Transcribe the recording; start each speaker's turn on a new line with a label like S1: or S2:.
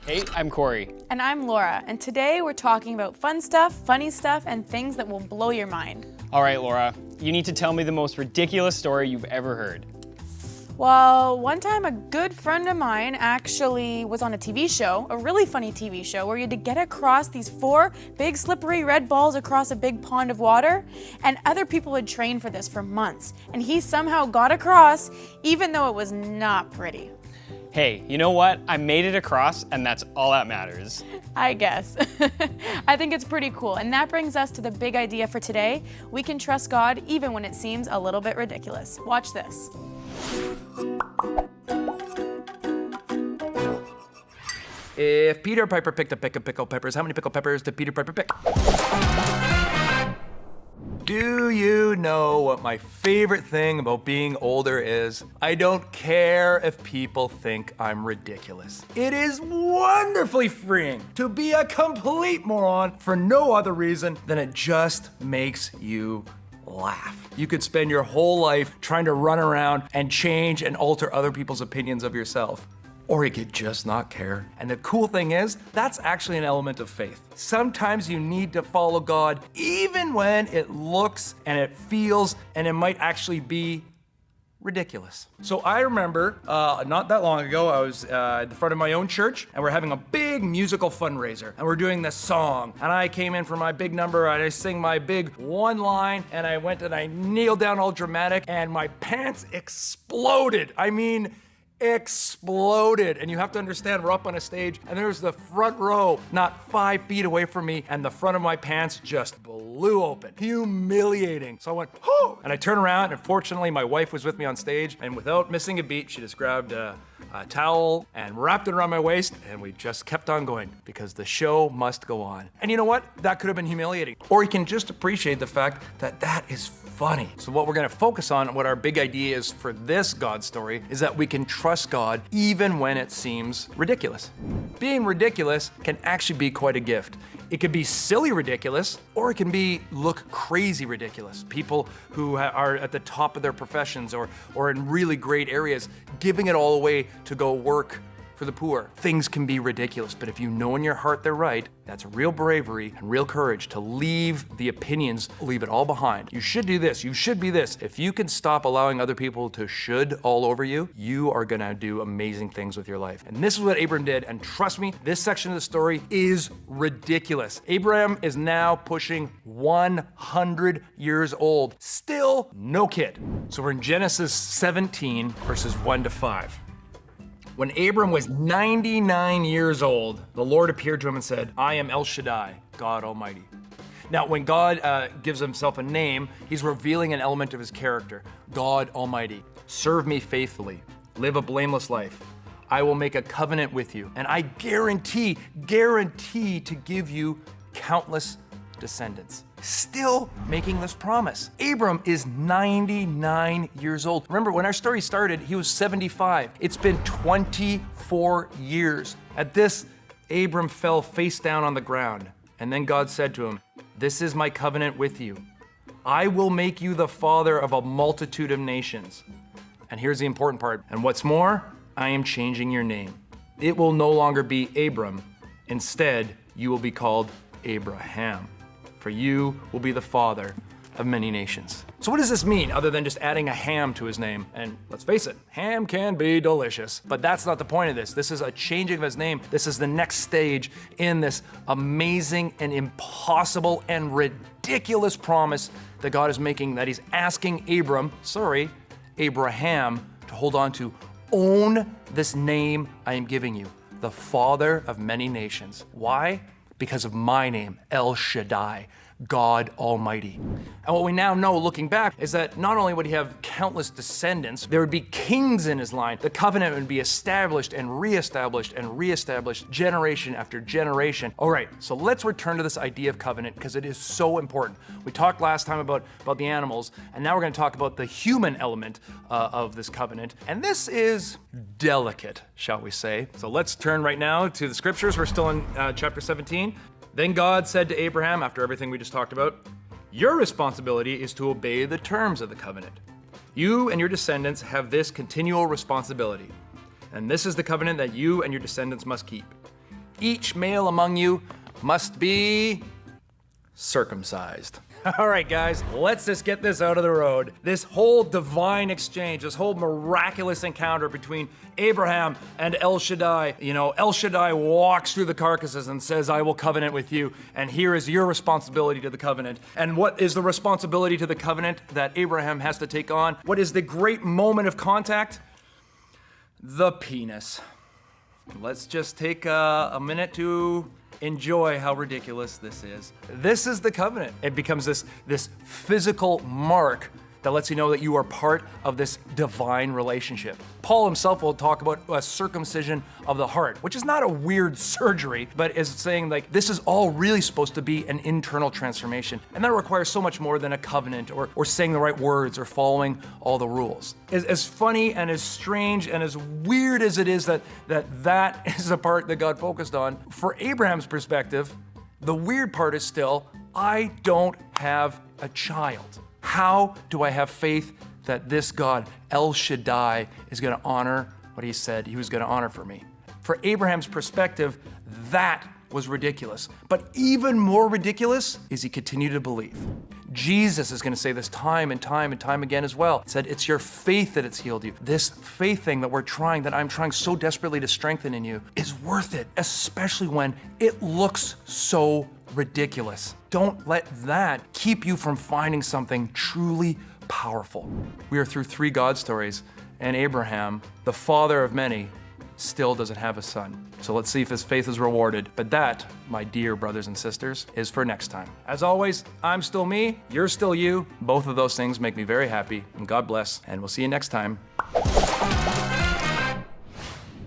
S1: Hey, I'm Corey.
S2: And I'm Laura, and today we're talking about fun stuff, funny stuff, and things that will blow your mind.
S1: All right, Laura, you need to tell me the most ridiculous story you've ever heard.
S2: Well, one time a good friend of mine actually was on a TV show, a really funny TV show, where you had to get across these 4 big slippery red balls across a big pond of water, and other people had trained for this for months, and he somehow got across, even though it was not pretty.
S1: Hey, you know what? I made it across, and that's all that matters.
S2: I guess. I think it's pretty cool, and that brings us to the big idea for today. We can trust God even when it seems a little bit ridiculous. Watch this.
S3: If Peter Piper picked a pick of pickled peppers, how many pickled peppers did Peter Piper pick? Do you know what my favorite thing about being older is? I don't care if people think I'm ridiculous. It is wonderfully freeing to be a complete moron for no other reason than it just makes you laugh. You could spend your whole life trying to run around and change and alter other people's opinions of yourself. Or you could just not care. And the cool thing is, that's actually an element of faith. Sometimes you need to follow God even when it looks and it feels and it might actually be ridiculous. So I remember not that long ago, I was at the front of my own church and we're having a big musical fundraiser and we're doing this song. And I came in for my big number and I sing my big one line and I went and I kneeled down all dramatic and my pants exploded. I mean, exploded. And you have to understand, we're up on a stage and there's the front row not 5 feet away from me and the front of my pants just blew open. Humiliating. So I went, whoo! And I turned around and fortunately my wife was with me on stage and without missing a beat, she just grabbed a towel and wrapped it around my waist and we just kept on going because the show must go on. And you know what? That could have been humiliating. Or you can just appreciate the fact that that is funny. So what we're gonna focus on, what our big idea is for this God story, is that we can trust God even when it seems ridiculous. Being ridiculous can actually be quite a gift. It could be silly ridiculous, or it can be look crazy ridiculous. People who are at the top of their professions or in really great areas, giving it all away to go work for the poor. Things can be ridiculous, but if you know in your heart they're right, that's real bravery and real courage to leave the opinions, leave it all behind. You should do this, you should be this. If you can stop allowing other people to should all over you, you are gonna do amazing things with your life. And this is what Abram did, and trust me, this section of the story is ridiculous. Abram is now pushing 100 years old, still no kid. So we're in Genesis 17, verses 1 to 5. When Abram was 99 years old, the Lord appeared to him and said, I am El Shaddai, God Almighty. Now, when God gives himself a name, he's revealing an element of his character. God Almighty, serve me faithfully, live a blameless life. I will make a covenant with you, and I guarantee to give you countless descendants. Still making this promise. Abram is 99 years old. Remember, when our story started, he was 75. It's been 24 years. At this, Abram fell face down on the ground. And then God said to him, this is my covenant with you. I will make you the father of a multitude of nations. And here's the important part. And what's more, I am changing your name. It will no longer be Abram. Instead, you will be called Abraham. For you will be the father of many nations. So what does this mean other than just adding a ham to his name? And let's face it, ham can be delicious, but that's not the point of this. This is a changing of his name. This is the next stage in this amazing and impossible and ridiculous promise that God is making, that he's asking Abraham to hold on to. Own this name I am giving you, the father of many nations. Why? Because of my name, El Shaddai, God Almighty. And what we now know looking back is that not only would he have countless descendants, there would be kings in his line. The covenant would be established and reestablished generation after generation. All right, so let's return to this idea of covenant because it is so important. We talked last time about the animals, and now we're gonna talk about the human element of this covenant. And this is delicate, shall we say. So let's turn right now to the scriptures. We're still in chapter 17. Then God said to Abraham, after everything we just talked about, your responsibility is to obey the terms of the covenant. You and your descendants have this continual responsibility. And this is the covenant that you and your descendants must keep. each male among you must be circumcised. All right, guys, let's just get this out of the road. This whole divine exchange, this whole miraculous encounter between Abraham and El Shaddai. You know, El Shaddai walks through the carcasses and says, I will covenant with you, and here is your responsibility to the covenant. And what is the responsibility to the covenant that Abraham has to take on? What is the great moment of contact? The penis. Let's just take a minute to enjoy how ridiculous this is. This is the covenant. It becomes this physical mark that lets you know that you are part of this divine relationship. Paul himself will talk about a circumcision of the heart, which is not a weird surgery, but is saying like this is all really supposed to be an internal transformation. And that requires so much more than a covenant or saying the right words or following all the rules. As funny and as strange and as weird as it is that is the part that God focused on, for Abraham's perspective, the weird part is still, I don't have a child. How do I have faith that this God, El Shaddai, is going to honor what he said he was going to honor for me? For Abraham's perspective, that was ridiculous. But even more ridiculous is he continued to believe. Jesus is going to say this time and time and time again as well. He said, it's your faith that it's healed you. This faith thing that I'm trying so desperately to strengthen in you is worth it, especially when it looks so ridiculous. Don't let that keep you from finding something truly powerful. We are through 3 God stories, and Abraham, the father of many, still doesn't have a son. So let's see if his faith is rewarded. But that, my dear brothers and sisters, is for next time. As always, I'm still me, you're still you. Both of those things make me very happy, and God bless, and we'll see you next time.